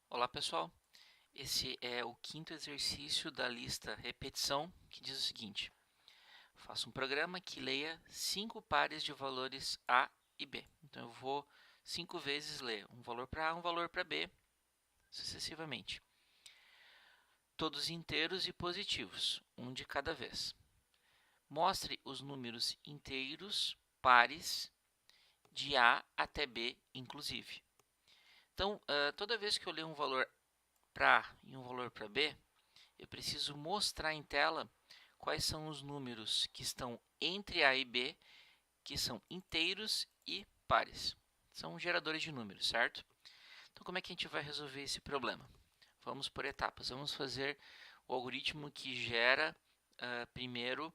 Olá pessoal, esse é o quinto exercício da lista repetição que diz o seguinte: faça um programa que leia 5 pares de valores A e B. Então eu vou 5 vezes ler um valor para A, um valor para B, sucessivamente. Todos inteiros e positivos, um de cada vez. Mostre os números inteiros, pares, de A até B, inclusive. Então, toda vez que eu ler um valor para A e um valor para B, eu preciso mostrar em tela quais são os números que estão entre A e B, que são inteiros e pares. São geradores de números, certo? Então, como é que a gente vai resolver esse problema? Vamos por etapas. Vamos fazer o algoritmo que gera primeiro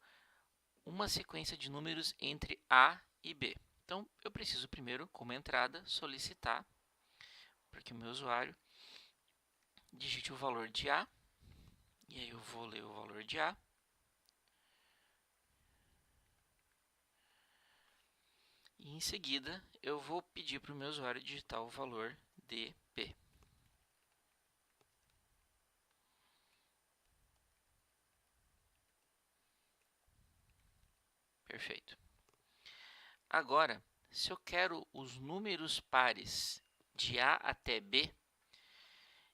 uma sequência de números entre A e B. Então, eu preciso primeiro, como entrada, solicitar para que o meu usuário digite o valor de A. E aí eu vou ler o valor de A. E em seguida, eu vou pedir para o meu usuário digitar o valor de B. Perfeito. Agora, se eu quero os números pares de A até B,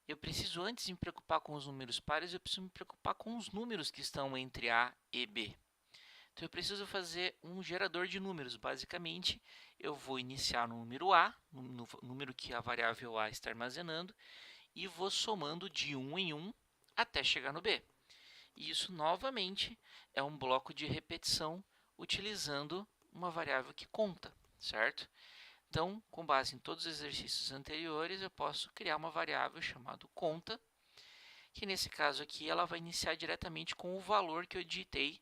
eu preciso, antes de me preocupar com os números pares, eu preciso me preocupar com os números que estão entre A e B. Então, eu preciso fazer um gerador de números. Basicamente, eu vou iniciar no número A, no número que a variável A está armazenando, e vou somando de 1 em 1 até chegar no B. E isso, novamente, é um bloco de repetição utilizando uma variável que conta, certo? Então, com base em todos os exercícios anteriores, eu posso criar uma variável chamada conta, que nesse caso aqui ela vai iniciar diretamente com o valor que eu digitei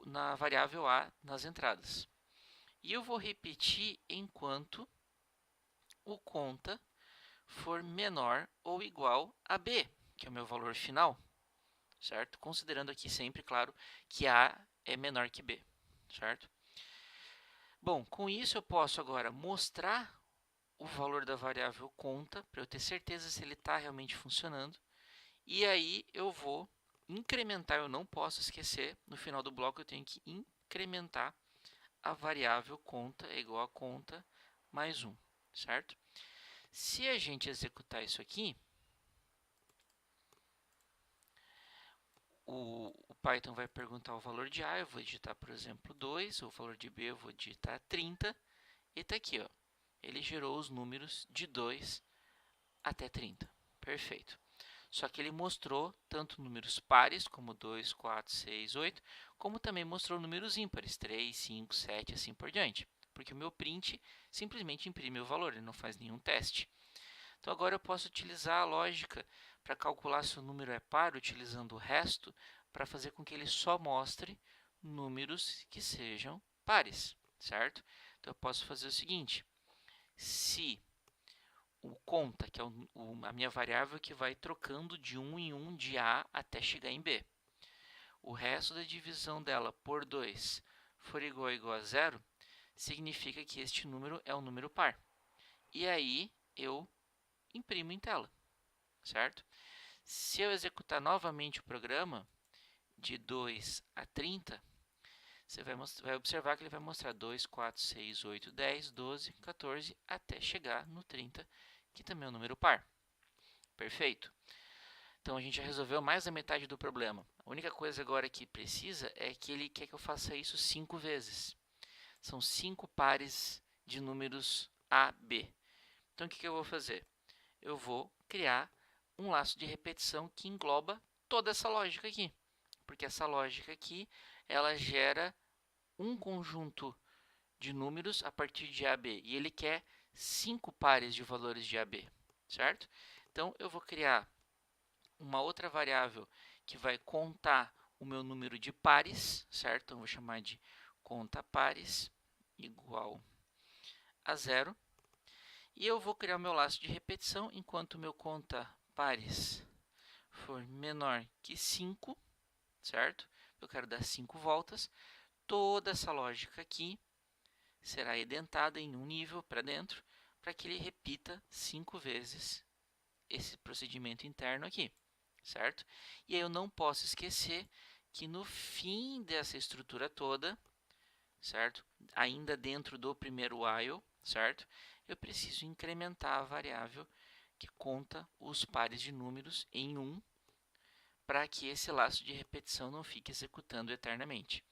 na variável A nas entradas. E eu vou repetir enquanto o conta for menor ou igual a B, que é o meu valor final, certo? Considerando aqui sempre, claro, que A é menor que B, certo? Bom, com isso eu posso agora mostrar o valor da variável conta, para eu ter certeza se ele está realmente funcionando. E aí eu vou incrementar, eu não posso esquecer, no final do bloco eu tenho que incrementar a variável conta é igual a conta mais 1, certo? Se a gente executar isso aqui, o Python vai perguntar o valor de A, eu vou digitar, por exemplo, 2, o valor de B eu vou digitar 30, e está aqui, ó, ele gerou os números de 2 até 30. Perfeito. Só que ele mostrou tanto números pares, como 2, 4, 6, 8, como também mostrou números ímpares, 3, 5, 7, assim por diante. Porque o meu print simplesmente imprime o valor, ele não faz nenhum teste. Então agora eu posso utilizar a lógica para calcular se o número é par, utilizando o resto, para fazer com que ele só mostre números que sejam pares, certo? Então eu posso fazer o seguinte: se o conta, que é a minha variável que vai trocando de 1 em 1 de A até chegar em B, o resto da divisão dela por 2 for igual a zero, significa que este número é um número par. E aí eu imprimo em tela, certo? Se eu executar novamente o programa de 2 a 30, você vai observar que ele vai mostrar 2, 4, 6, 8, 10, 12, 14, até chegar no 30, que também é um número par. Perfeito? Então a gente já resolveu mais da metade do problema. A única coisa agora que precisa é que ele quer que eu faça isso 5 vezes. São 5 pares de números A, B. Então o que eu vou fazer? Eu vou criar um laço de repetição que engloba toda essa lógica aqui. Porque essa lógica aqui, ela gera um conjunto de números a partir de AB. E ele quer 5 pares de valores de AB, certo? Então eu vou criar uma outra variável que vai contar o meu número de pares, certo? Então, vou chamar de conta pares igual a zero. E eu vou criar o meu laço de repetição enquanto o meu conta pares for menor que 5, certo? Eu quero dar 5 voltas. Toda essa lógica aqui será identada em um nível para dentro, para que ele repita 5 vezes esse procedimento interno aqui, certo? E aí eu não posso esquecer que no fim dessa estrutura toda, certo? Ainda dentro do primeiro while, certo? Eu preciso incrementar a variável que conta os pares de números em 1 para que esse laço de repetição não fique executando eternamente.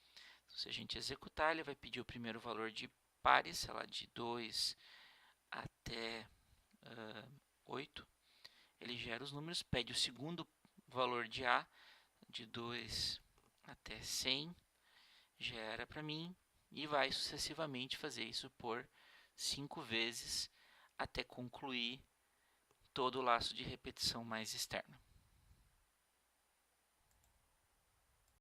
Então, se a gente executar, ele vai pedir o primeiro valor de pares, sei lá, de 2 até 8. Ele gera os números, pede o segundo valor de A, de 2 até 100, gera para mim e vai sucessivamente fazer isso por 5 vezes até concluir todo o laço de repetição mais externo.